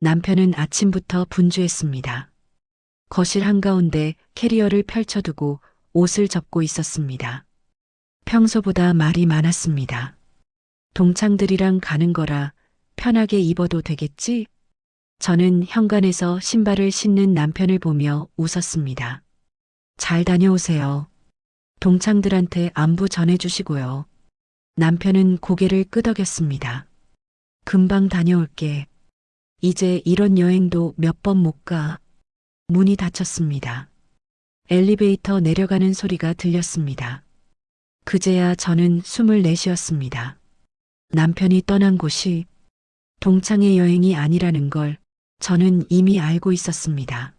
남편은 아침부터 분주했습니다. 거실 한가운데 캐리어를 펼쳐두고 옷을 접고 있었습니다. 평소보다 말이 많았습니다. 동창들이랑 가는 거라 편하게 입어도 되겠지? 저는 현관에서 신발을 신는 남편을 보며 웃었습니다. 잘 다녀오세요. 동창들한테 안부 전해주시고요. 남편은 고개를 끄덕였습니다. 금방 다녀올게. 이제 이런 여행도 몇 번 못 가. 문이 닫혔습니다. 엘리베이터 내려가는 소리가 들렸습니다. 그제야 저는 숨을 내쉬었습니다. 남편이 떠난 곳이 동창의 여행이 아니라는 걸 저는 이미 알고 있었습니다.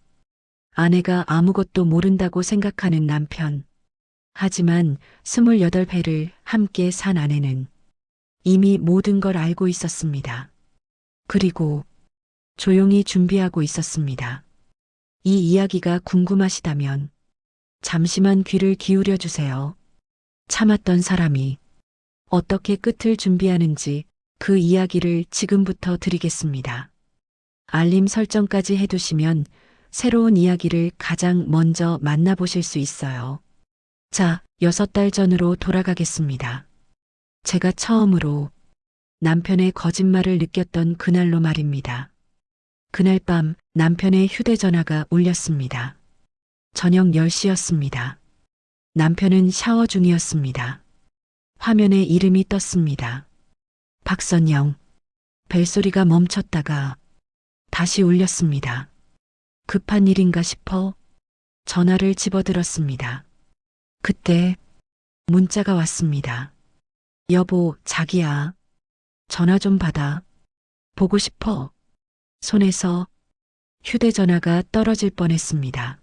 아내가 아무것도 모른다고 생각하는 남편. 하지만 28회를 함께 산 아내는 이미 모든 걸 알고 있었습니다. 그리고 조용히 준비하고 있었습니다. 이 이야기가 궁금하시다면 잠시만 귀를 기울여 주세요. 참았던 사람이 어떻게 끝을 준비하는지 그 이야기를 지금부터 드리겠습니다. 알림 설정까지 해두시면 새로운 이야기를 가장 먼저 만나보실 수 있어요. 자, 6달 전으로 돌아가겠습니다. 제가 처음으로 남편의 거짓말을 느꼈던 그날로 말입니다. 그날 밤 남편의 휴대전화가 울렸습니다. 저녁 10시였습니다. 남편은 샤워 중이었습니다. 화면에 이름이 떴습니다. 박선영. 벨소리가 멈췄다가 다시 울렸습니다. 급한 일인가 싶어 전화를 집어들었습니다. 그때 문자가 왔습니다. 여보, 자기야. 전화 좀 받아. 보고 싶어. 손에서 휴대전화가 떨어질 뻔했습니다.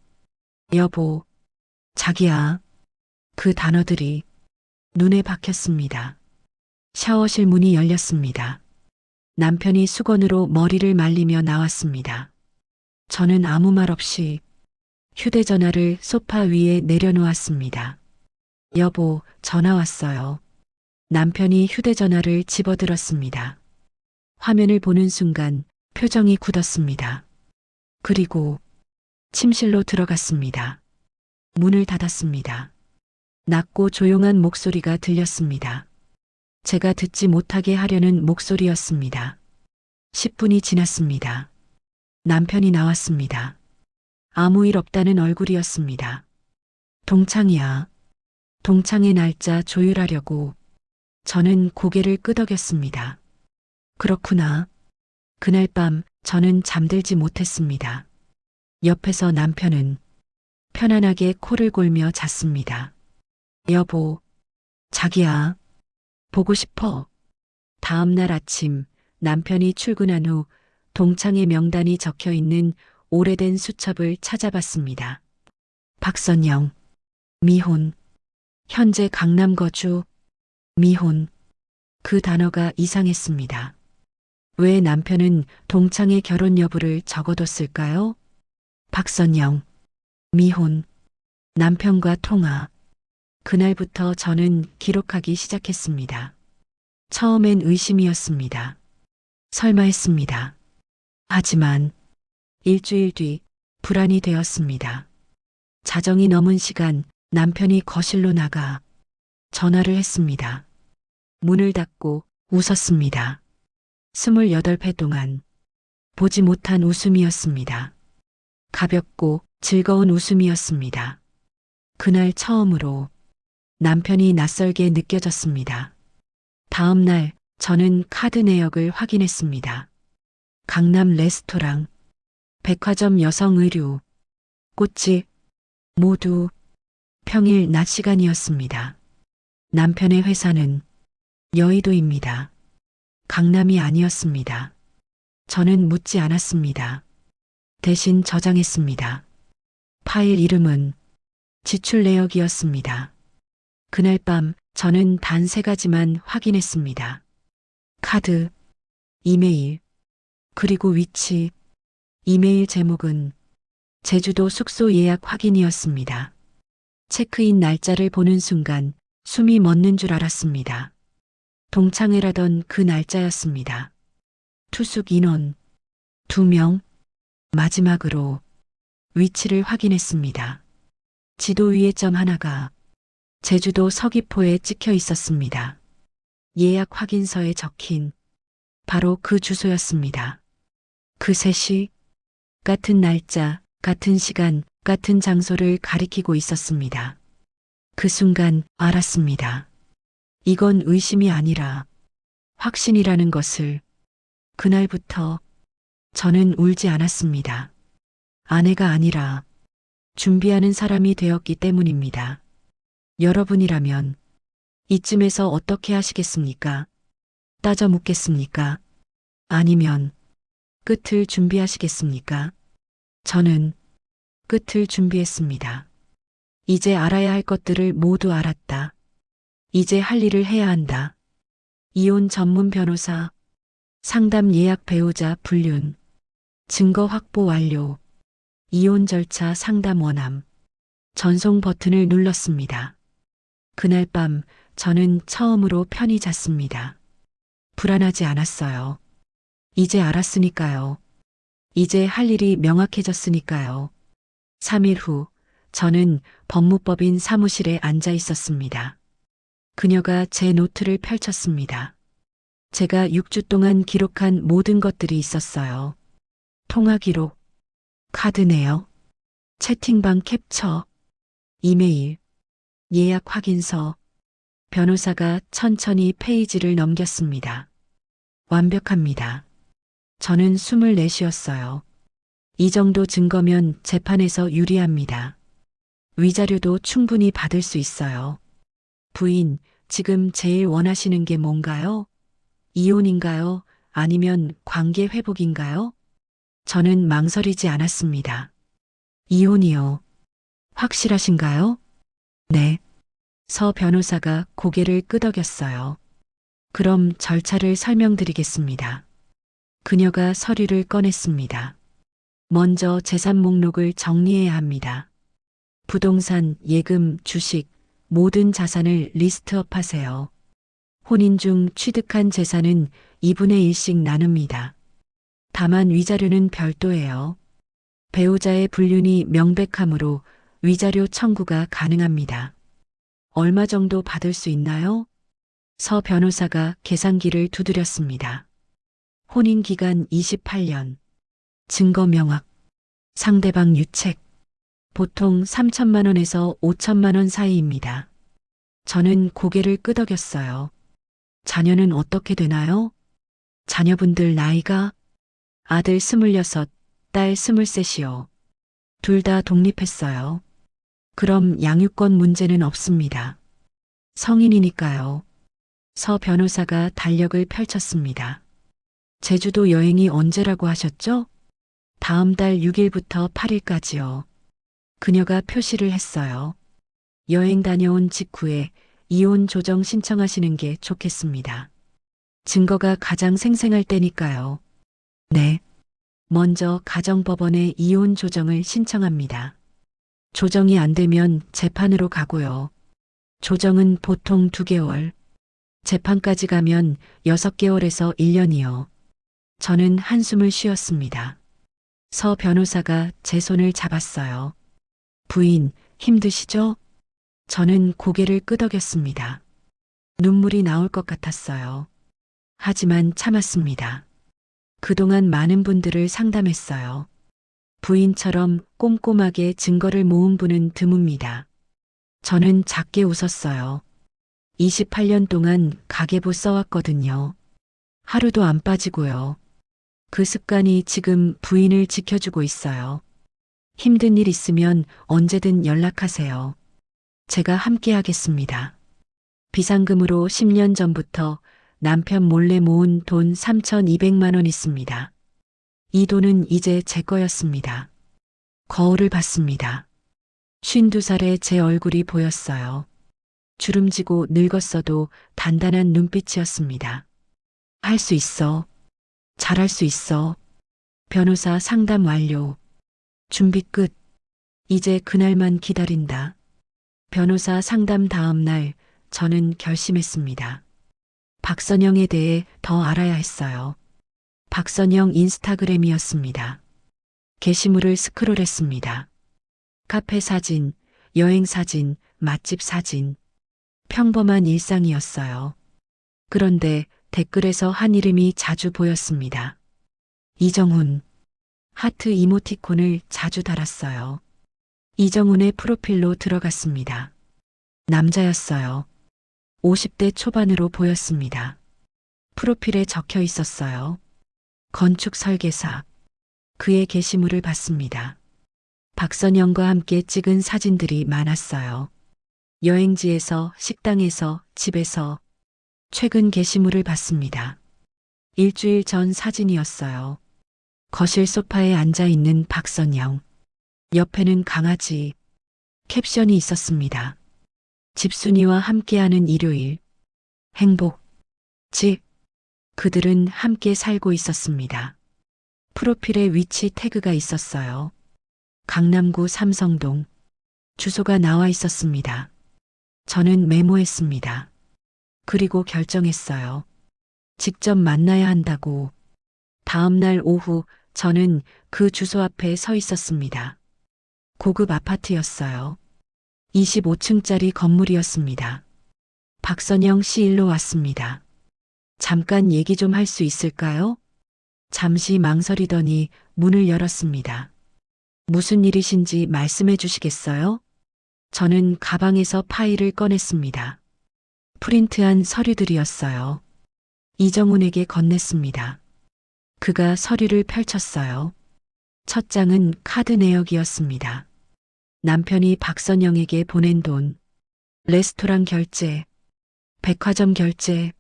여보, 자기야. 그 단어들이 눈에 박혔습니다. 샤워실 문이 열렸습니다. 남편이 수건으로 머리를 말리며 나왔습니다. 저는 아무 말 없이 휴대전화를 소파 위에 내려놓았습니다. 여보, 전화 왔어요. 남편이 휴대전화를 집어들었습니다. 화면을 보는 순간 표정이 굳었습니다. 그리고 침실로 들어갔습니다. 문을 닫았습니다. 낮고 조용한 목소리가 들렸습니다. 제가 듣지 못하게 하려는 목소리였습니다. 10분이 지났습니다. 남편이 나왔습니다. 아무 일 없다는 얼굴이었습니다. 동창이야. 동창의 날짜 조율하려고 저는 고개를 끄덕였습니다. 그렇구나. 그날 밤 저는 잠들지 못했습니다. 옆에서 남편은 편안하게 코를 골며 잤습니다. 여보, 자기야. 보고 싶어. 다음 날 아침 남편이 출근한 후 동창의 명단이 적혀 있는 오래된 수첩을 찾아봤습니다. 박선영. 미혼. 현재 강남 거주. 미혼. 그 단어가 이상했습니다. 왜 남편은 동창의 결혼 여부를 적어뒀을까요? 박선영. 미혼. 남편과 통화. 그날부터 저는 기록하기 시작했습니다. 처음엔 의심이었습니다. 설마 했습니다. 하지만 일주일 뒤 불안이 되었습니다. 자정이 넘은 시간 남편이 거실로 나가 전화를 했습니다. 문을 닫고 웃었습니다. 28회 동안 보지 못한 웃음이었습니다. 가볍고 즐거운 웃음이었습니다. 그날 처음으로 남편이 낯설게 느껴졌습니다. 다음 날 저는 카드 내역을 확인했습니다. 강남 레스토랑, 백화점 여성 의류, 꽃집, 모두 평일 낮 시간이었습니다. 남편의 회사는 여의도입니다. 강남이 아니었습니다. 저는 묻지 않았습니다. 대신 저장했습니다. 파일 이름은 지출 내역이었습니다. 그날 밤 저는 단 3가지만 확인했습니다. 카드, 이메일, 그리고 위치. 이메일 제목은 제주도 숙소 예약 확인이었습니다. 체크인 날짜를 보는 순간 숨이 멎는 줄 알았습니다. 동창회라던 그 날짜였습니다. 투숙 인원 2명. 마지막으로 위치를 확인했습니다. 지도 위에 점 하나가 제주도 서귀포에 찍혀 있었습니다. 예약 확인서에 적힌 바로 그 주소였습니다. 그 셋이 같은 날짜, 같은 시간, 같은 장소를 가리키고 있었습니다. 그 순간 알았습니다. 이건 의심이 아니라 확신이라는 것을. 그날부터 저는 울지 않았습니다. 아내가 아니라 준비하는 사람이 되었기 때문입니다. 여러분이라면 이쯤에서 어떻게 하시겠습니까? 따져 묻겠습니까? 아니면 끝을 준비하시겠습니까? 저는 끝을 준비했습니다. 이제 알아야 할 것들을 모두 알았다. 이제 할 일을 해야 한다. 이혼 전문 변호사, 상담 예약 배우자 불륜, 증거 확보 완료, 이혼 절차 상담 원함, 전송 버튼을 눌렀습니다. 그날 밤 저는 처음으로 편히 잤습니다. 불안하지 않았어요. 이제 알았으니까요. 이제 할 일이 명확해졌으니까요. 3일 후 저는 법무법인 사무실에 앉아 있었습니다. 그녀가 제 노트를 펼쳤습니다. 제가 6주 동안 기록한 모든 것들이 있었어요. 통화 기록, 카드 내역, 채팅방 캡처, 이메일, 예약 확인서. 변호사가 천천히 페이지를 넘겼습니다. 완벽합니다. 저는 숨을 내쉬었어요. 이 정도 증거면 재판에서 유리합니다. 위자료도 충분히 받을 수 있어요. 부인, 지금 제일 원하시는 게 뭔가요? 이혼인가요? 아니면 관계 회복인가요? 저는 망설이지 않았습니다. 이혼이요. 확실하신가요? 네. 서 변호사가 고개를 끄덕였어요. 그럼 절차를 설명드리겠습니다. 그녀가 서류를 꺼냈습니다. 먼저 재산 목록을 정리해야 합니다. 부동산, 예금, 주식, 모든 자산을 리스트업 하세요. 혼인 중 취득한 재산은 2분의 1씩 나눕니다. 다만 위자료는 별도예요. 배우자의 불륜이 명백하므로 위자료 청구가 가능합니다. 얼마 정도 받을 수 있나요? 서 변호사가 계산기를 두드렸습니다. 혼인 기간 28년. 증거 명확. 상대방 유책. 보통 3천만 원에서 5천만 원 사이입니다. 저는 고개를 끄덕였어요. 자녀는 어떻게 되나요? 자녀분들 나이가? 아들 26, 딸 23이요. 둘 다 독립했어요. 그럼 양육권 문제는 없습니다. 성인이니까요. 서 변호사가 달력을 펼쳤습니다. 제주도 여행이 언제라고 하셨죠? 다음 달 6일부터 8일까지요. 그녀가 표시를 했어요. 여행 다녀온 직후에 이혼 조정 신청하시는 게 좋겠습니다. 증거가 가장 생생할 때니까요. 네. 먼저 가정법원에 이혼 조정을 신청합니다. 조정이 안 되면 재판으로 가고요. 조정은 보통 2개월, 재판까지 가면 6개월에서 1년이요. 저는 한숨을 쉬었습니다. 서 변호사가 제 손을 잡았어요. 부인, 힘드시죠? 저는 고개를 끄덕였습니다. 눈물이 나올 것 같았어요. 하지만 참았습니다. 그동안 많은 분들을 상담했어요. 부인처럼 꼼꼼하게 증거를 모은 분은 드뭅니다. 저는 작게 웃었어요. 28년 동안 가계부 써왔거든요. 하루도 안 빠지고요. 그 습관이 지금 부인을 지켜주고 있어요. 힘든 일 있으면 언제든 연락하세요. 제가 함께 하겠습니다. 비상금으로 10년 전부터 남편 몰래 모은 돈 3,200만 원 있습니다. 이 돈은 이제 제 거였습니다. 거울을 봤습니다. 52살의 제 얼굴이 보였어요. 주름지고 늙었어도 단단한 눈빛이었습니다. 할 수 있어. 잘할 수 있어. 변호사 상담 완료. 준비 끝. 이제 그날만 기다린다. 변호사 상담 다음 날 저는 결심했습니다. 박선영에 대해 더 알아야 했어요. 박선영 인스타그램이었습니다. 게시물을 스크롤했습니다. 카페 사진, 여행 사진, 맛집 사진. 평범한 일상이었어요. 그런데 댓글에서 한 이름이 자주 보였습니다. 이정훈. 하트 이모티콘을 자주 달았어요. 이정훈의 프로필로 들어갔습니다. 남자였어요. 50대 초반으로 보였습니다. 프로필에 적혀 있었어요. 건축 설계사. 그의 게시물을 봤습니다. 박선영과 함께 찍은 사진들이 많았어요. 여행지에서, 식당에서, 집에서. 최근 게시물을 봤습니다. 일주일 전 사진이었어요. 거실 소파에 앉아 있는 박선영. 옆에는 강아지. 캡션이 있었습니다. 집순이와 함께하는 일요일. 행복. 집. 그들은 함께 살고 있었습니다. 프로필에 위치 태그가 있었어요. 강남구 삼성동. 주소가 나와 있었습니다. 저는 메모했습니다. 그리고 결정했어요. 직접 만나야 한다고. 다음 날 오후 저는 그 주소 앞에 서 있었습니다. 고급 아파트였어요. 25층짜리 건물이었습니다. 박선영 씨 일로 왔습니다. 잠깐 얘기 좀 할 수 있을까요? 잠시 망설이더니 문을 열었습니다. 무슨 일이신지 말씀해 주시겠어요? 저는 가방에서 파일을 꺼냈습니다. 프린트한 서류들이었어요. 이정훈에게 건넸습니다. 그가 서류를 펼쳤어요. 첫 장은 카드 내역이었습니다. 남편이 박선영에게 보낸 돈, 레스토랑 결제, 백화점 결제.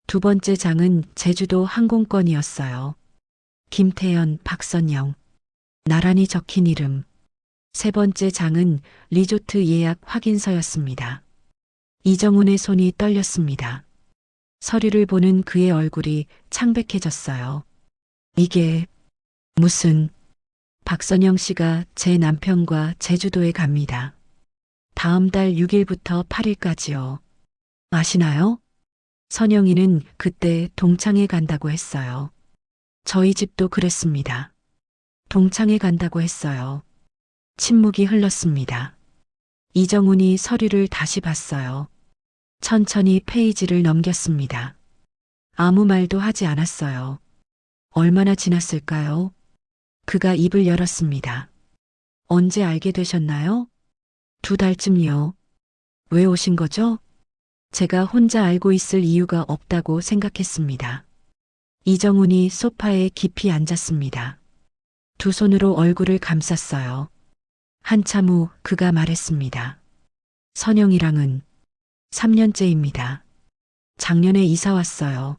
두 번째 장은 제주도 항공권이었어요. 김태연, 박선영. 나란히 적힌 이름. 세 번째 장은 리조트 예약 확인서였습니다. 이정훈의 손이 떨렸습니다. 서류를 보는 그의 얼굴이 창백해졌어요. 이게 무슨... 박선영 씨가 제 남편과 제주도에 갑니다. 다음 달 6일부터 8일까지요. 아시나요? 선영이는 그때 동창회 간다고 했어요. 저희 집도 그랬습니다. 동창회 간다고 했어요. 침묵이 흘렀습니다. 이정훈이 서류를 다시 봤어요. 천천히 페이지를 넘겼습니다. 아무 말도 하지 않았어요. 얼마나 지났을까요? 그가 입을 열었습니다. 언제 알게 되셨나요? 2달쯤요. 왜 오신 거죠? 제가 혼자 알고 있을 이유가 없다고 생각했습니다. 이정훈이 소파에 깊이 앉았습니다. 두 손으로 얼굴을 감쌌어요. 한참 후 그가 말했습니다. 선영이랑은 3년째입니다. 작년에 이사 왔어요.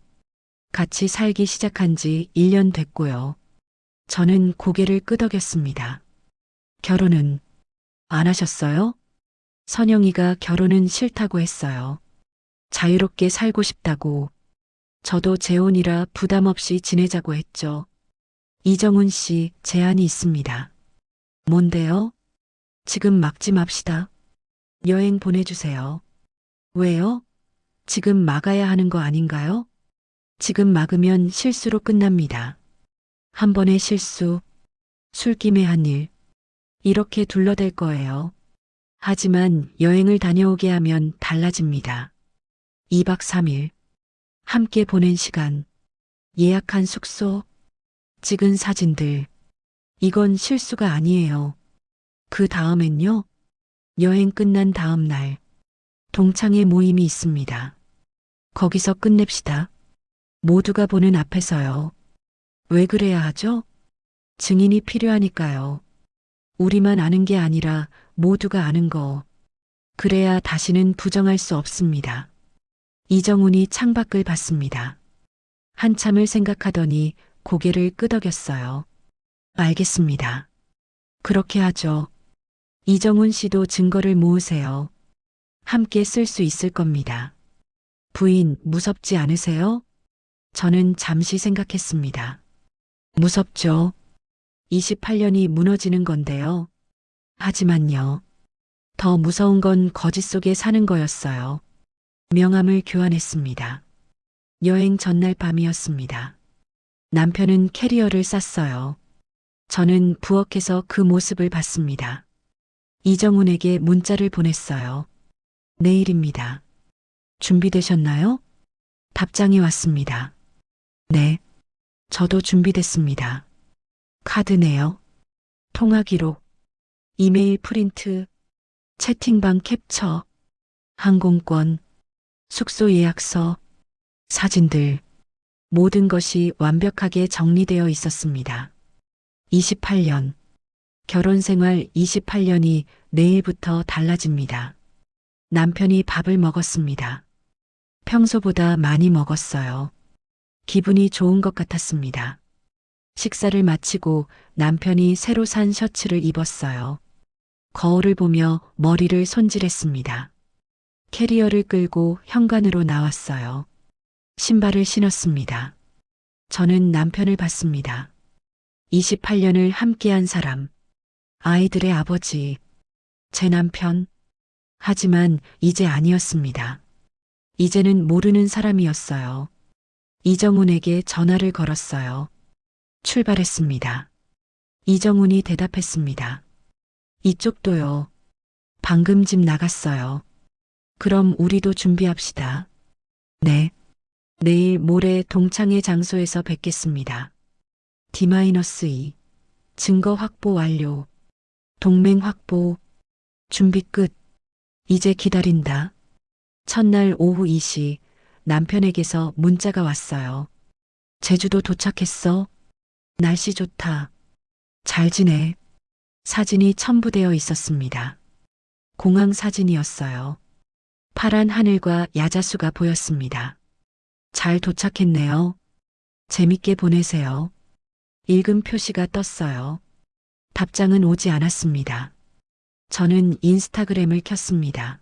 같이 살기 시작한 지 1년 됐고요. 저는 고개를 끄덕였습니다. 결혼은 안 하셨어요? 선영이가 결혼은 싫다고 했어요. 자유롭게 살고 싶다고. 저도 재혼이라 부담 없이 지내자고 했죠. 이정훈 씨 제안이 있습니다. 뭔데요? 지금 막지 맙시다. 여행 보내주세요. 왜요? 지금 막아야 하는 거 아닌가요? 지금 막으면 실수로 끝납니다. 한 번의 실수, 술김에 한 일, 이렇게 둘러댈 거예요. 하지만 여행을 다녀오게 하면 달라집니다. 2박 3일, 함께 보낸 시간, 예약한 숙소, 찍은 사진들. 이건 실수가 아니에요. 그 다음엔요? 여행 끝난 다음 날, 동창회 모임이 있습니다. 거기서 끝냅시다. 모두가 보는 앞에서요. 왜 그래야 하죠? 증인이 필요하니까요. 우리만 아는 게 아니라 모두가 아는 거. 그래야 다시는 부정할 수 없습니다. 이정훈이 창밖을 봤습니다. 한참을 생각하더니 고개를 끄덕였어요. 알겠습니다. 그렇게 하죠. 이정훈 씨도 증거를 모으세요. 함께 쓸 수 있을 겁니다. 부인, 무섭지 않으세요? 저는 잠시 생각했습니다. 무섭죠. 28년이 무너지는 건데요. 하지만요. 더 무서운 건 거짓 속에 사는 거였어요. 명함을 교환했습니다. 여행 전날 밤이었습니다. 남편은 캐리어를 쌌어요. 저는 부엌에서 그 모습을 봤습니다. 이정훈에게 문자를 보냈어요. 내일입니다. 준비되셨나요? 답장이 왔습니다. 네, 저도 준비됐습니다. 카드네요. 통화 기록, 이메일 프린트, 채팅방 캡처, 항공권, 숙소 예약서, 사진들, 모든 것이 완벽하게 정리되어 있었습니다. 28년, 결혼 생활 28년이 내일부터 달라집니다. 남편이 밥을 먹었습니다. 평소보다 많이 먹었어요. 기분이 좋은 것 같았습니다. 식사를 마치고 남편이 새로 산 셔츠를 입었어요. 거울을 보며 머리를 손질했습니다. 캐리어를 끌고 현관으로 나왔어요. 신발을 신었습니다. 저는 남편을 봤습니다. 28년을 함께한 사람, 아이들의 아버지, 제 남편. 하지만 이제 아니었습니다. 이제는 모르는 사람이었어요. 이정훈에게 전화를 걸었어요. 출발했습니다. 이정훈이 대답했습니다. 이쪽도요. 방금 집 나갔어요. 그럼 우리도 준비합시다. 네. 내일 모레 동창회 장소에서 뵙겠습니다. D-2. 증거 확보 완료. 동맹 확보. 준비 끝. 이제 기다린다. 첫날 오후 2시 남편에게서 문자가 왔어요. 제주도 도착했어. 날씨 좋다. 잘 지내. 사진이 첨부되어 있었습니다. 공항 사진이었어요. 파란 하늘과 야자수가 보였습니다. 잘 도착했네요. 재밌게 보내세요. 읽음 표시가 떴어요. 답장은 오지 않았습니다. 저는 인스타그램을 켰습니다.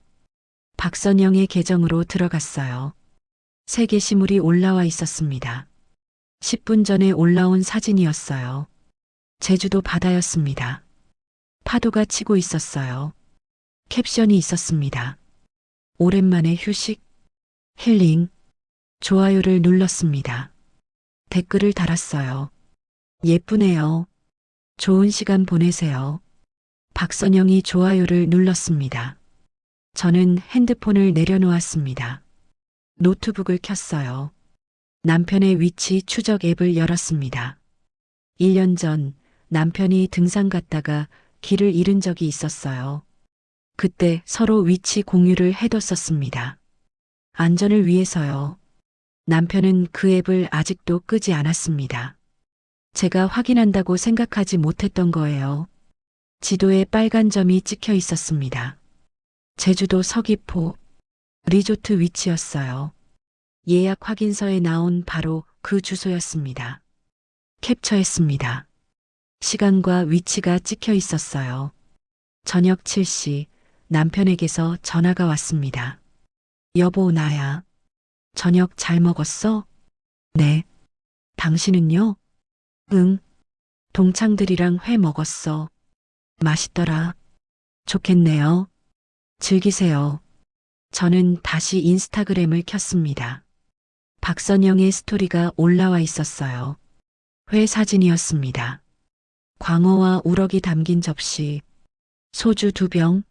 박선영의 계정으로 들어갔어요. 새 게시물이 올라와 있었습니다. 10분 전에 올라온 사진이었어요. 제주도 바다였습니다. 파도가 치고 있었어요. 캡션이 있었습니다. 오랜만에 휴식, 힐링, 좋아요를 눌렀습니다. 댓글을 달았어요. 예쁘네요. 좋은 시간 보내세요. 박선영이 좋아요를 눌렀습니다. 저는 핸드폰을 내려놓았습니다. 노트북을 켰어요. 남편의 위치 추적 앱을 열었습니다. 1년 전 남편이 등산 갔다가 길을 잃은 적이 있었어요. 그때 서로 위치 공유를 해뒀었습니다. 안전을 위해서요. 남편은 그 앱을 아직도 끄지 않았습니다. 제가 확인한다고 생각하지 못했던 거예요. 지도에 빨간 점이 찍혀 있었습니다. 제주도 서귀포 리조트 위치였어요. 예약 확인서에 나온 바로 그 주소였습니다. 캡처했습니다. 시간과 위치가 찍혀 있었어요. 저녁 7시 남편에게서 전화가 왔습니다. 여보, 나야. 저녁 잘 먹었어? 네. 당신은요? 응. 동창들이랑 회 먹었어. 맛있더라. 좋겠네요. 즐기세요. 저는 다시 인스타그램을 켰습니다. 박선영의 스토리가 올라와 있었어요. 회 사진이었습니다. 광어와 우럭이 담긴 접시, 소주 2병,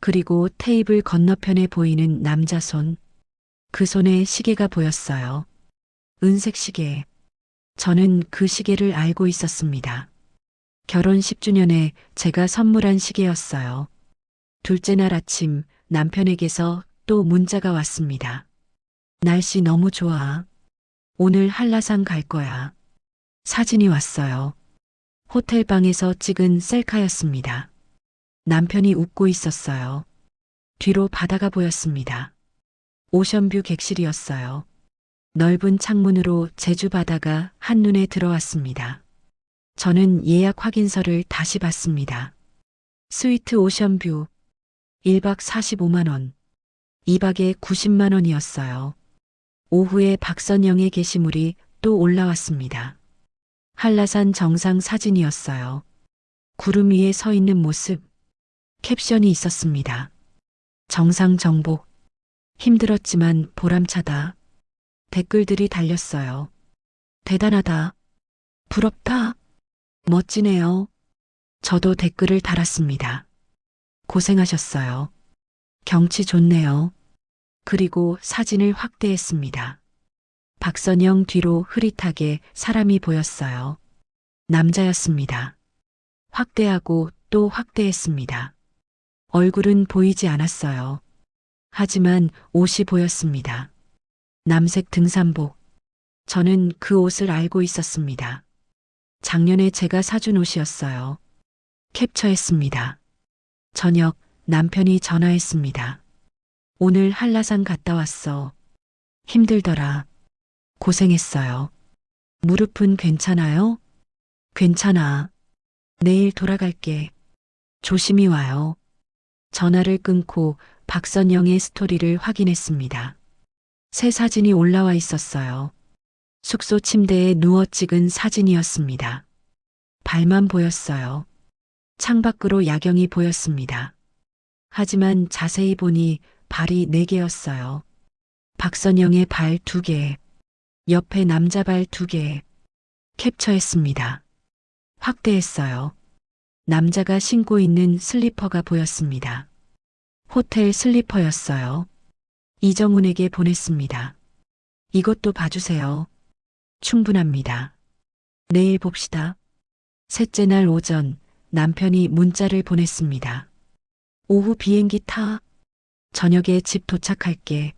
그리고 테이블 건너편에 보이는 남자 손. 그 손에 시계가 보였어요. 은색 시계. 저는 그 시계를 알고 있었습니다. 결혼 10주년에 제가 선물한 시계였어요. 둘째 날 아침 남편에게서 또 문자가 왔습니다. 날씨 너무 좋아. 오늘 한라산 갈 거야. 사진이 왔어요. 호텔 방에서 찍은 셀카였습니다. 남편이 웃고 있었어요. 뒤로 바다가 보였습니다. 오션뷰 객실이었어요. 넓은 창문으로 제주 바다가 한눈에 들어왔습니다. 저는 예약 확인서를 다시 봤습니다. 스위트 오션뷰 1박 45만 원, 2박에 90만 원이었어요. 오후에 박선영의 게시물이 또 올라왔습니다. 한라산 정상 사진이었어요. 구름 위에 서 있는 모습, 캡션이 있었습니다. 정상 정복, 힘들었지만 보람차다. 댓글들이 달렸어요. 대단하다. 부럽다. 멋지네요. 저도 댓글을 달았습니다. 고생하셨어요. 경치 좋네요. 그리고 사진을 확대했습니다. 박선영 뒤로 흐릿하게 사람이 보였어요. 남자였습니다. 확대하고 또 확대했습니다. 얼굴은 보이지 않았어요. 하지만 옷이 보였습니다. 남색 등산복. 저는 그 옷을 알고 있었습니다. 작년에 제가 사준 옷이었어요. 캡처했습니다. 저녁 남편이 전화했습니다. 오늘 한라산 갔다 왔어. 힘들더라. 고생했어요. 무릎은 괜찮아요? 괜찮아. 내일 돌아갈게. 조심히 와요. 전화를 끊고 박선영의 스토리를 확인했습니다. 새 사진이 올라와 있었어요. 숙소 침대에 누워 찍은 사진이었습니다. 발만 보였어요. 창밖으로 야경이 보였습니다. 하지만 자세히 보니 발이 4개였어요. 박선영의 발 2개, 옆에 남자 발 2개. 캡처했습니다. 확대했어요. 남자가 신고 있는 슬리퍼가 보였습니다. 호텔 슬리퍼였어요. 이정훈에게 보냈습니다. 이것도 봐주세요. 충분합니다. 내일 봅시다. 셋째 날 오전 남편이 문자를 보냈습니다. 오후 비행기 타. 저녁에 집 도착할게.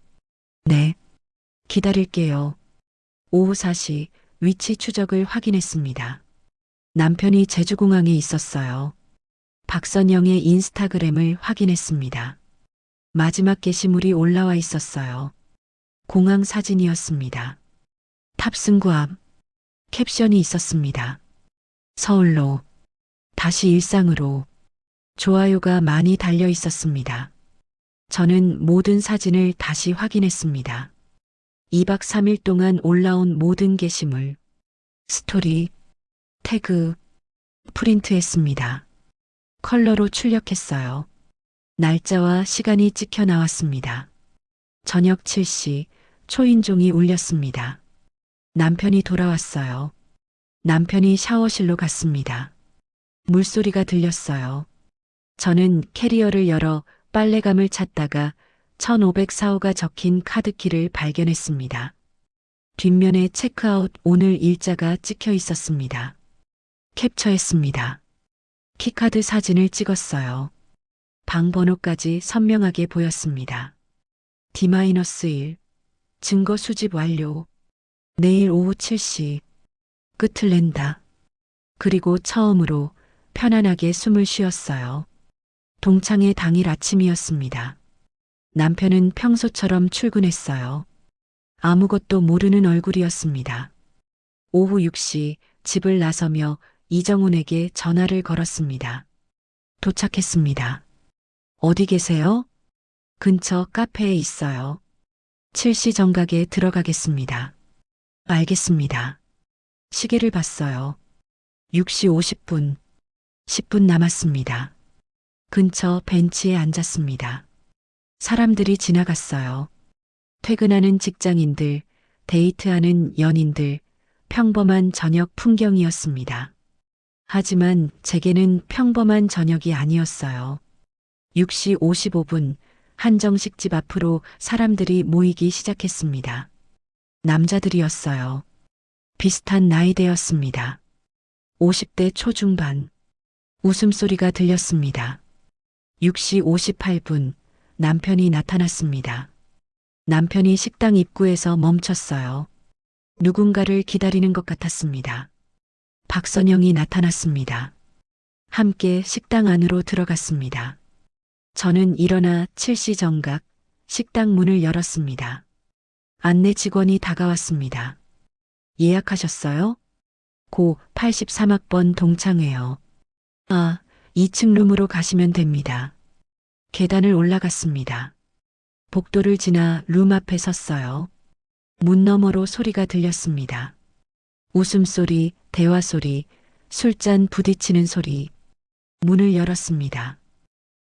네. 기다릴게요. 오후 4시 위치 추적을 확인했습니다. 남편이 제주공항에 있었어요. 박선영의 인스타그램을 확인했습니다. 마지막 게시물이 올라와 있었어요. 공항 사진이었습니다. 탑승구 앞 캡션이 있었습니다. 서울로 다시 일상으로 좋아요가 많이 달려 있었습니다. 저는 모든 사진을 다시 확인했습니다. 2박 3일 동안 올라온 모든 게시물, 스토리, 태그, 프린트했습니다. 컬러로 출력했어요. 날짜와 시간이 찍혀 나왔습니다. 저녁 7시 초인종이 울렸습니다. 남편이 돌아왔어요. 남편이 샤워실로 갔습니다. 물소리가 들렸어요. 저는 캐리어를 열어 빨래감을 찾다가 1504호가 적힌 카드키를 발견했습니다. 뒷면에 체크아웃 오늘 일자가 찍혀 있었습니다. 캡처했습니다. 키카드 사진을 찍었어요. 방 번호까지 선명하게 보였습니다. D-1 증거 수집 완료. 내일 오후 7시 끝을 낸다. 그리고 처음으로 편안하게 숨을 쉬었어요. 동창회 당일 아침이었습니다. 남편은 평소처럼 출근했어요. 아무것도 모르는 얼굴이었습니다. 오후 6시 집을 나서며 이정훈에게 전화를 걸었습니다. 도착했습니다. 어디 계세요? 근처 카페에 있어요. 7시 정각에 들어가겠습니다. 알겠습니다. 시계를 봤어요. 6시 50분. 10분 남았습니다. 근처 벤치에 앉았습니다. 사람들이 지나갔어요. 퇴근하는 직장인들, 데이트하는 연인들, 평범한 저녁 풍경이었습니다. 하지만 제게는 평범한 저녁이 아니었어요. 6시 55분 한정식 집 앞으로 사람들이 모이기 시작했습니다. 남자들이었어요. 비슷한 나이대였습니다. 50대 초중반. 웃음소리가 들렸습니다. 6시 58분 남편이 나타났습니다. 남편이 식당 입구에서 멈췄어요. 누군가를 기다리는 것 같았습니다. 박선영이 나타났습니다. 함께 식당 안으로 들어갔습니다. 저는 일어나 7시 정각 식당 문을 열었습니다. 안내 직원이 다가왔습니다. 예약하셨어요? 고 83학번 동창회요. 아, 2층 룸으로 가시면 됩니다. 계단을 올라갔습니다. 복도를 지나 룸 앞에 섰어요. 문 너머로 소리가 들렸습니다. 웃음소리, 대화소리, 술잔 부딪히는 소리. 문을 열었습니다.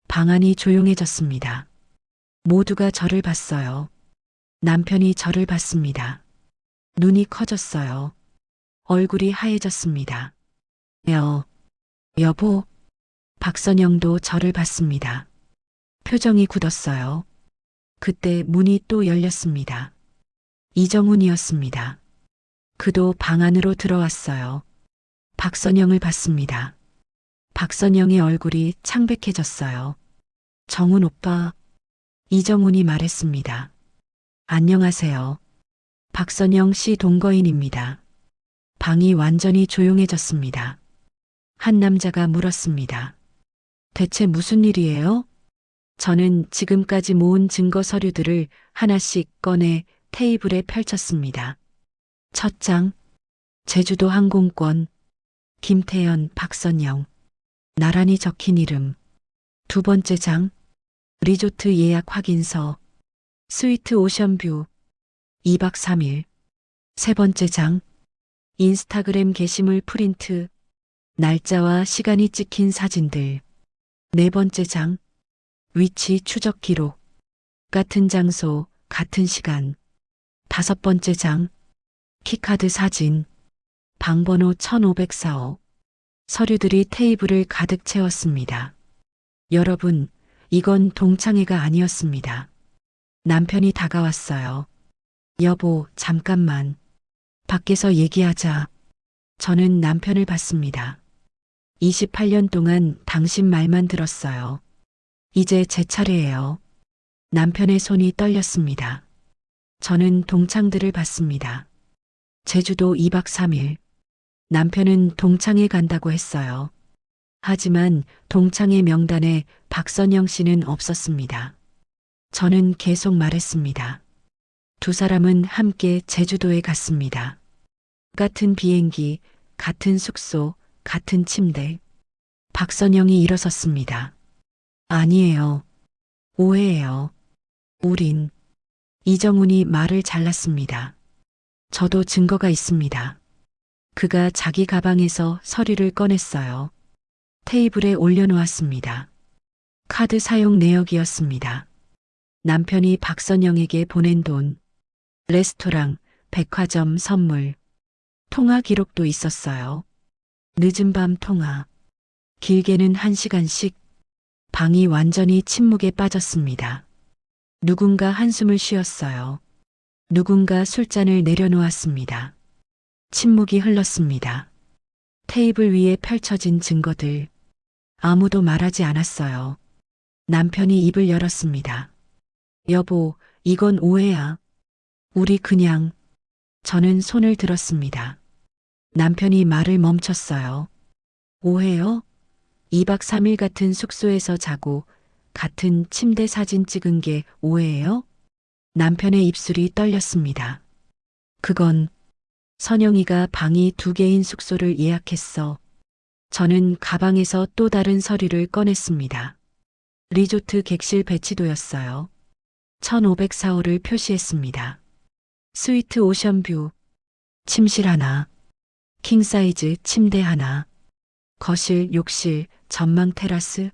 방 안이 조용해졌습니다. 모두가 저를 봤어요. 남편이 저를 봤습니다. 눈이 커졌어요. 얼굴이 하얘졌습니다. 여보. 박선영도 저를 봤습니다. 표정이 굳었어요. 그때 문이 또 열렸습니다. 이정훈이었습니다. 그도 방 안으로 들어왔어요. 박선영을 봤습니다. 박선영의 얼굴이 창백해졌어요. 정훈 오빠. 이정훈이 말했습니다. 안녕하세요. 박선영 씨 동거인입니다. 방이 완전히 조용해졌습니다. 한 남자가 물었습니다. 대체 무슨 일이에요? 저는 지금까지 모은 증거 서류들을 하나씩 꺼내 테이블에 펼쳤습니다. 첫 장, 제주도 항공권, 김태연, 박선영, 나란히 적힌 이름. 두 번째 장, 리조트 예약 확인서, 스위트 오션뷰, 2박 3일. 세 번째 장, 인스타그램 게시물 프린트, 날짜와 시간이 찍힌 사진들. 네 번째 장, 위치 추적 기록, 같은 장소, 같은 시간. 다섯 번째 장, 키카드 사진, 방번호 1504호. 서류들이 테이블을 가득 채웠습니다. 여러분, 이건 동창회가 아니었습니다. 남편이 다가왔어요. 여보, 잠깐만. 밖에서 얘기하자. 저는 남편을 봤습니다. 28년 동안 당신 말만 들었어요. 이제 제 차례예요. 남편의 손이 떨렸습니다. 저는 동창들을 봤습니다. 제주도 2박 3일. 남편은 동창회 간다고 했어요. 하지만 동창회 명단에 박선영 씨는 없었습니다. 저는 계속 말했습니다. 두 사람은 함께 제주도에 갔습니다. 같은 비행기, 같은 숙소, 같은 침대. 박선영이 일어섰습니다. 아니에요. 오해예요. 우린. 이정훈이 말을 잘랐습니다. 저도 증거가 있습니다. 그가 자기 가방에서 서류를 꺼냈어요. 테이블에 올려놓았습니다. 카드 사용 내역이었습니다. 남편이 박선영에게 보낸 돈, 레스토랑, 백화점 선물, 통화 기록도 있었어요. 늦은 밤 통화, 길게는 1시간씩. 방이 완전히 침묵에 빠졌습니다. 누군가 한숨을 쉬었어요. 누군가 술잔을 내려놓았습니다. 침묵이 흘렀습니다. 테이블 위에 펼쳐진 증거들. 아무도 말하지 않았어요. 남편이 입을 열었습니다. 여보, 이건 오해야. 우리 그냥. 저는 손을 들었습니다. 남편이 말을 멈췄어요. 오해요? 2박 3일 같은 숙소에서 자고 같은 침대 사진 찍은 게 오해예요? 남편의 입술이 떨렸습니다. 그건 선영이가 방이 2개인 숙소를 예약했어. 저는 가방에서 또 다른 서류를 꺼냈습니다. 리조트 객실 배치도였어요. 1504호를 표시했습니다. 스위트 오션뷰, 침실 하나, 킹사이즈 침대 하나, 거실, 욕실, 전망 테라스.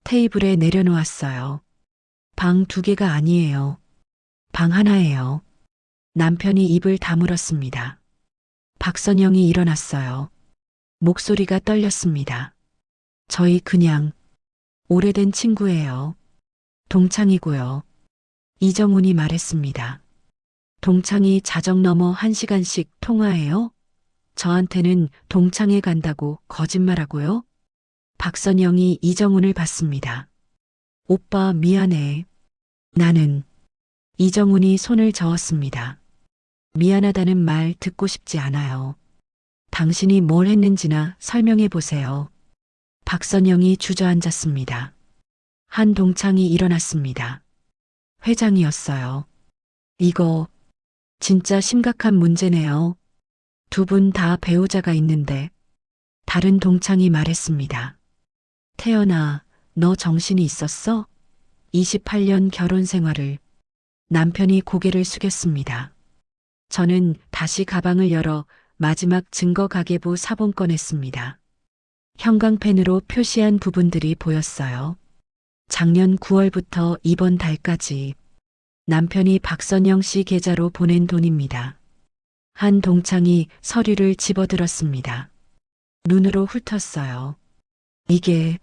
테이블에 내려놓았어요. 방 2개가 아니에요. 방 하나예요. 남편이 입을 다물었습니다. 박선영이 일어났어요. 목소리가 떨렸습니다. 저희 그냥 오래된 친구예요. 동창이고요. 이정훈이 말했습니다. 동창이 자정 넘어 1시간씩 통화해요? 저한테는 동창회 간다고 거짓말하고요? 박선영이 이정훈을 봤습니다. 오빠 미안해. 나는. 이정훈이 손을 저었습니다. 미안하다는 말 듣고 싶지 않아요. 당신이 뭘 했는지나 설명해 보세요. 박선영이 주저앉았습니다. 한 동창이 일어났습니다. 회장이었어요. 이거 진짜 심각한 문제네요. 두 분 다 배우자가 있는데. 다른 동창이 말했습니다. 태연아, 너 정신이 있었어? 28년 결혼 생활을. 남편이 고개를 숙였습니다. 저는 다시 가방을 열어 마지막 증거 가계부 사본 꺼냈습니다. 형광펜으로 표시한 부분들이 보였어요. 작년 9월부터 이번 달까지 남편이 박선영 씨 계좌로 보낸 돈입니다. 한 동창이 서류를 집어들었습니다. 눈으로 훑었어요. 이게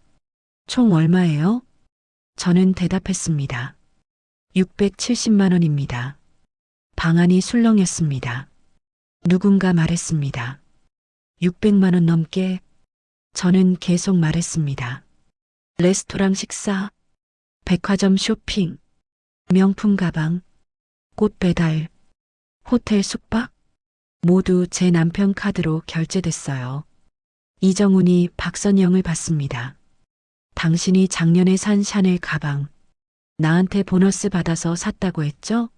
총 얼마예요? 저는 대답했습니다. 670만 원입니다. 방안이 술렁였습니다. 누군가 말했습니다. 600만 원 넘게. 저는 계속 말했습니다. 레스토랑 식사, 백화점 쇼핑, 명품 가방, 꽃 배달, 호텔 숙박, 모두 제 남편 카드로 결제됐어요. 이정훈이 박선영을 받습니다. 당신이 작년에 산 샤넬 가방, 나한테 보너스 받아서 샀다고 했죠?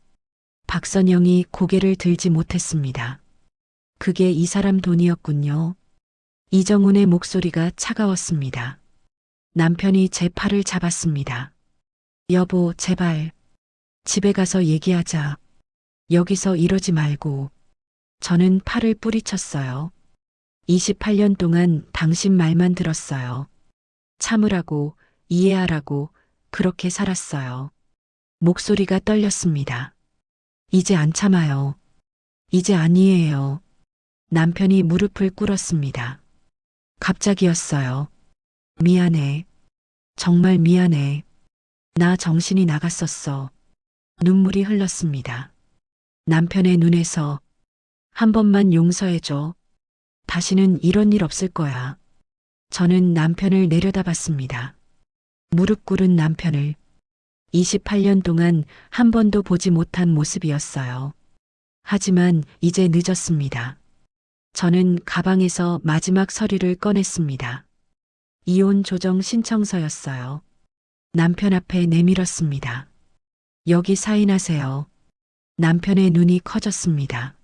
박선영이 고개를 들지 못했습니다. 그게 이 사람 돈이었군요. 이정훈의 목소리가 차가웠습니다. 남편이 제 팔을 잡았습니다. 여보, 제발. 집에 가서 얘기하자. 여기서 이러지 말고. 저는 팔을 뿌리쳤어요. 28년 동안 당신 말만 들었어요. 참으라고, 이해하라고, 그렇게 살았어요. 목소리가 떨렸습니다. 이제 안 참아요. 이제 아니에요. 남편이 무릎을 꿇었습니다. 갑자기였어요. 미안해. 정말 미안해. 나 정신이 나갔었어. 눈물이 흘렀습니다. 남편의 눈에서 한 번만 용서해줘. 다시는 이런 일 없을 거야. 저는 남편을 내려다봤습니다. 무릎 꿇은 남편을 28년 동안 한 번도 보지 못한 모습이었어요. 하지만 이제 늦었습니다. 저는 가방에서 마지막 서류를 꺼냈습니다. 이혼 조정 신청서였어요. 남편 앞에 내밀었습니다. 여기 사인하세요. 남편의 눈이 커졌습니다.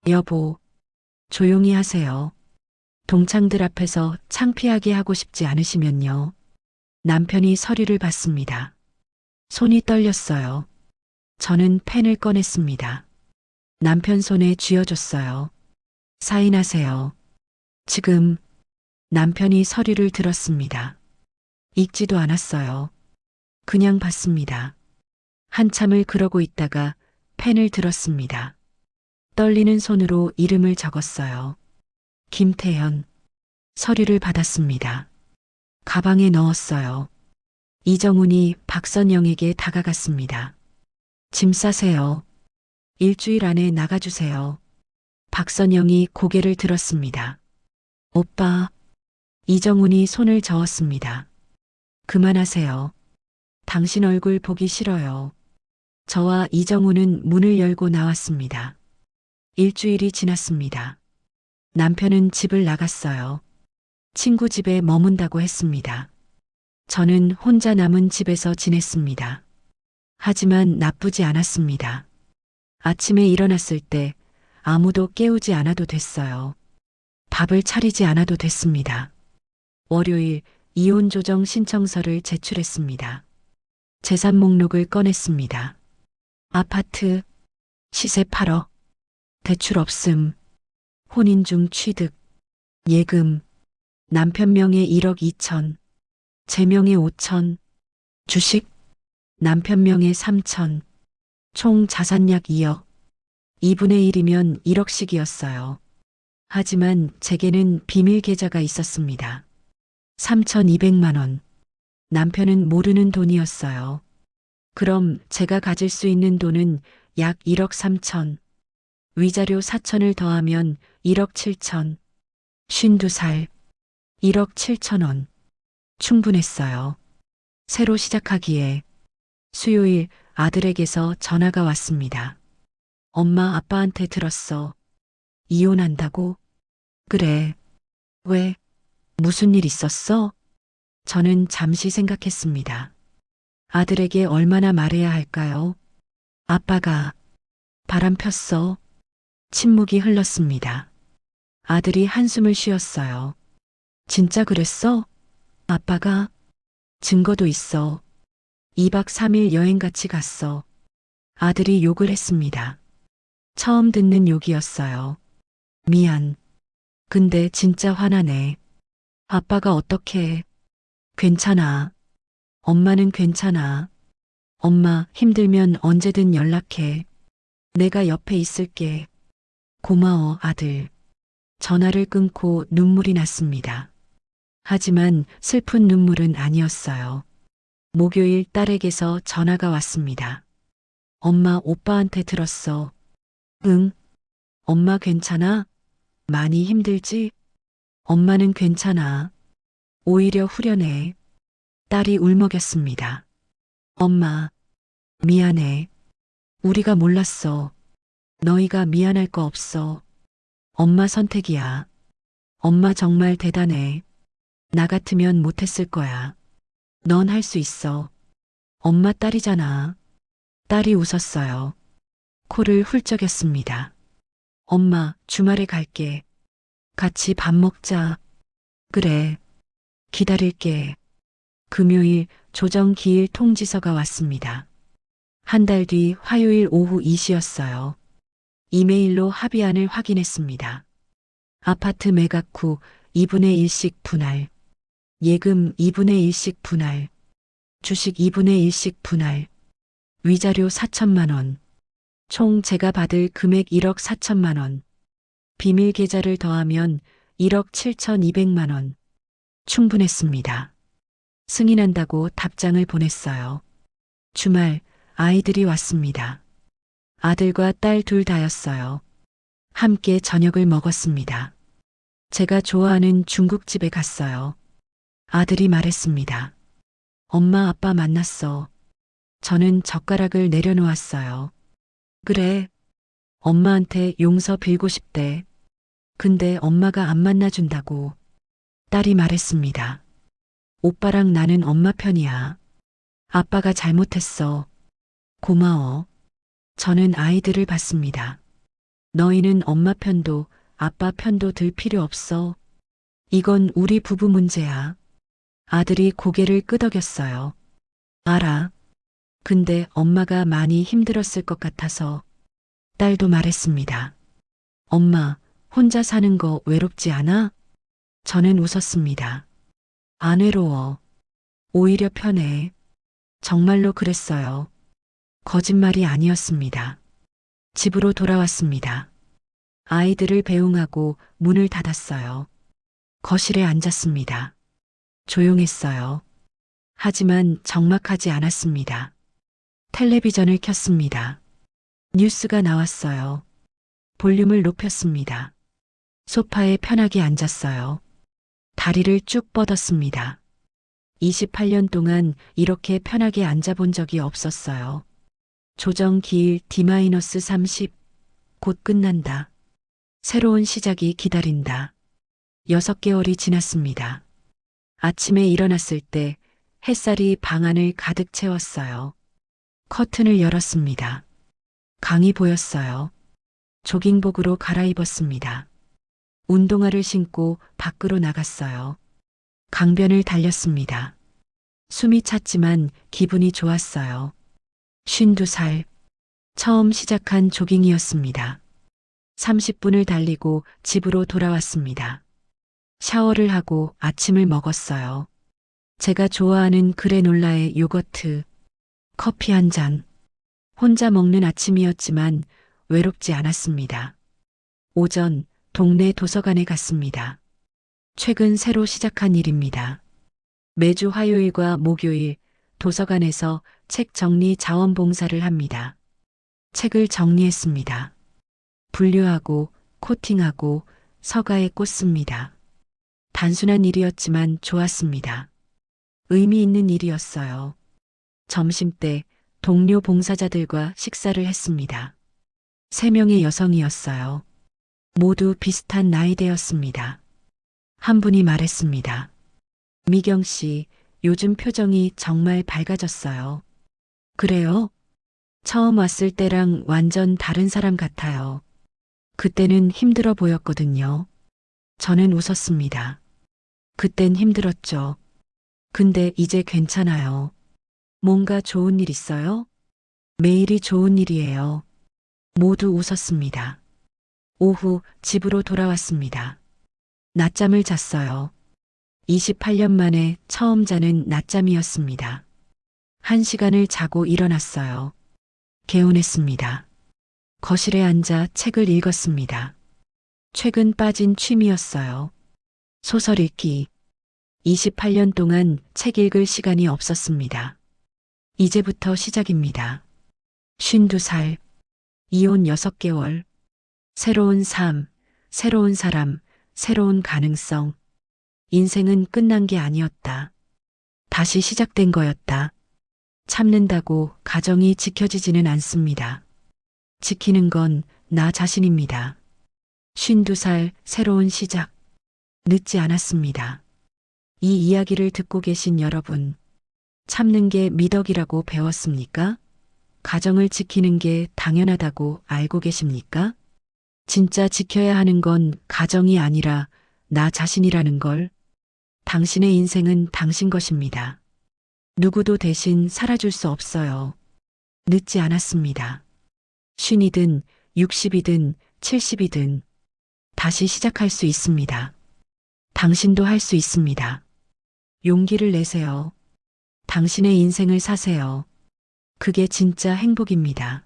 여보, 조용히 하세요. 동창들 앞에서 창피하게 하고 싶지 않으시면요. 남편이 서류를 받습니다. 손이 떨렸어요. 저는 펜을 꺼냈습니다. 남편 손에 쥐어줬어요. 사인하세요. 지금. 남편이 서류를 들었습니다. 읽지도 않았어요. 그냥 봤습니다. 한참을 그러고 있다가 펜을 들었습니다. 떨리는 손으로 이름을 적었어요. 김태현. 서류를 받았습니다. 가방에 넣었어요. 이정훈이 박선영에게 다가갔습니다. 짐 싸세요. 일주일 안에 나가주세요. 박선영이 고개를 들었습니다. 오빠. 이정훈이 손을 저었습니다. 그만하세요. 당신 얼굴 보기 싫어요. 저와 이정훈은 문을 열고 나왔습니다. 일주일이 지났습니다. 남편은 집을 나갔어요. 친구 집에 머문다고 했습니다. 저는 혼자 남은 집에서 지냈습니다. 하지만 나쁘지 않았습니다. 아침에 일어났을 때 아무도 깨우지 않아도 됐어요. 밥을 차리지 않아도 됐습니다. 월요일 이혼 조정 신청서를 제출했습니다. 재산 목록을 꺼냈습니다. 아파트, 시세 8억, 대출 없음, 혼인 중 취득, 예금, 남편 명의 1억 2천, 제 명의 5천, 주식, 남편 명의 3천, 총 자산 약 2억, 2분의 1이면 1억씩이었어요. 하지만 제게는 비밀 계좌가 있었습니다. 3,200만 원. 남편은 모르는 돈이었어요. 그럼 제가 가질 수 있는 돈은 약 1억 3천. 위자료 4천을 더하면 1억 7천. 52살. 1억 7천 원. 충분했어요. 새로 시작하기에. 수요일 아들에게서 전화가 왔습니다. 엄마 아빠한테 들었어. 이혼한다고? 그래. 왜? 무슨 일 있었어? 저는 잠시 생각했습니다. 아들에게 얼마나 말해야 할까요? 아빠가 바람 폈어. 침묵이 흘렀습니다. 아들이 한숨을 쉬었어요. 진짜 그랬어? 아빠가? 증거도 있어. 2박 3일 여행 같이 갔어. 아들이 욕을 했습니다. 처음 듣는 욕이었어요. 미안. 근데 진짜 화나네. 아빠가 어떻게 해? 괜찮아. 엄마는 괜찮아. 엄마 힘들면 언제든 연락해. 내가 옆에 있을게. 고마워, 아들. 전화를 끊고 눈물이 났습니다. 하지만 슬픈 눈물은 아니었어요. 목요일 딸에게서 전화가 왔습니다. 엄마, 오빠한테 들었어. 응? 엄마 괜찮아? 많이 힘들지? 엄마는 괜찮아. 오히려 후련해. 딸이 울먹였습니다. 엄마, 미안해. 우리가 몰랐어. 너희가 미안할 거 없어. 엄마 선택이야. 엄마 정말 대단해. 나 같으면 못했을 거야. 넌 할 수 있어. 엄마 딸이잖아. 딸이 웃었어요. 코를 훌쩍였습니다. 엄마, 주말에 갈게. 같이 밥 먹자. 그래. 기다릴게. 금요일 조정기일 통지서가 왔습니다. 한 달 뒤 화요일 오후 2시였어요. 이메일로 합의안을 확인했습니다. 아파트 매각 후 2분의 1씩 분할. 예금 2분의 1씩 분할. 주식 2분의 1씩 분할. 위자료 4천만 원. 총 제가 받을 금액 1억 4천만 원. 비밀 계좌를 더하면 1억 7,200만 원. 충분했습니다. 승인한다고 답장을 보냈어요. 주말 아이들이 왔습니다. 아들과 딸 둘 다였어요. 함께 저녁을 먹었습니다. 제가 좋아하는 중국집에 갔어요. 아들이 말했습니다. 엄마 아빠 만났어. 저는 젓가락을 내려놓았어요. 그래. 엄마한테 용서 빌고 싶대. 근데 엄마가 안 만나준다고. 딸이 말했습니다. 오빠랑 나는 엄마 편이야. 아빠가 잘못했어. 고마워. 저는 아이들을 봤습니다. 너희는 엄마 편도 아빠 편도 들 필요 없어. 이건 우리 부부 문제야. 아들이 고개를 끄덕였어요. 알아. 근데 엄마가 많이 힘들었을 것 같아서. 딸도 말했습니다. 엄마, 혼자 사는 거 외롭지 않아? 저는 웃었습니다. 안 외로워. 오히려 편해. 정말로 그랬어요. 거짓말이 아니었습니다. 집으로 돌아왔습니다. 아이들을 배웅하고 문을 닫았어요. 거실에 앉았습니다. 조용했어요. 하지만 적막하지 않았습니다. 텔레비전을 켰습니다. 뉴스가 나왔어요. 볼륨을 높였습니다. 소파에 편하게 앉았어요. 다리를 쭉 뻗었습니다. 28년 동안 이렇게 편하게 앉아본 적이 없었어요. 조정 기일 D-30. 곧 끝난다. 새로운 시작이 기다린다. 6개월이 지났습니다. 아침에 일어났을 때 햇살이 방 안을 가득 채웠어요. 커튼을 열었습니다. 강이 보였어요. 조깅복으로 갈아입었습니다. 운동화를 신고 밖으로 나갔어요. 강변을 달렸습니다. 숨이 찼지만 기분이 좋았어요. 52살. 처음 시작한 조깅이었습니다. 30분을 달리고 집으로 돌아왔습니다. 샤워를 하고 아침을 먹었어요. 제가 좋아하는 그래놀라의 요거트, 커피 한 잔. 혼자 먹는 아침이었지만 외롭지 않았습니다. 오전 동네 도서관에 갔습니다. 최근 새로 시작한 일입니다. 매주 화요일과 목요일 도서관에서 책 정리 자원봉사를 합니다. 책을 정리했습니다. 분류하고 코팅하고 서가에 꽂습니다. 단순한 일이었지만 좋았습니다. 의미 있는 일이었어요. 점심때 동료 봉사자들과 식사를 했습니다. 3명의 여성이었어요. 모두 비슷한 나이대였습니다. 한 분이 말했습니다. 미경 씨, 요즘 표정이 정말 밝아졌어요. 그래요? 처음 왔을 때랑 완전 다른 사람 같아요. 그때는 힘들어 보였거든요. 저는 웃었습니다. 그땐 힘들었죠. 근데 이제 괜찮아요. 뭔가 좋은 일 있어요? 매일이 좋은 일이에요. 모두 웃었습니다. 오후 집으로 돌아왔습니다. 낮잠을 잤어요. 28년 만에 처음 자는 낮잠이었습니다. 1시간을 자고 일어났어요. 개운했습니다. 거실에 앉아 책을 읽었습니다. 최근 빠진 취미였어요. 소설 읽기. 28년 동안 책 읽을 시간이 없었습니다. 이제부터 시작입니다. 52살, 이혼 6개월, 새로운 삶, 새로운 사람, 새로운 가능성. 인생은 끝난 게 아니었다. 다시 시작된 거였다. 참는다고 가정이 지켜지지는 않습니다. 지키는 건 나 자신입니다. 52살 새로운 시작. 늦지 않았습니다. 이 이야기를 듣고 계신 여러분, 참는 게 미덕이라고 배웠습니까? 가정을 지키는 게 당연하다고 알고 계십니까? 진짜 지켜야 하는 건 가정이 아니라 나 자신이라는 걸. 당신의 인생은 당신 것입니다. 누구도 대신 살아줄 수 없어요. 늦지 않았습니다. 50이든 60이든 70이든 다시 시작할 수 있습니다. 당신도 할 수 있습니다. 용기를 내세요. 당신의 인생을 사세요. 그게 진짜 행복입니다.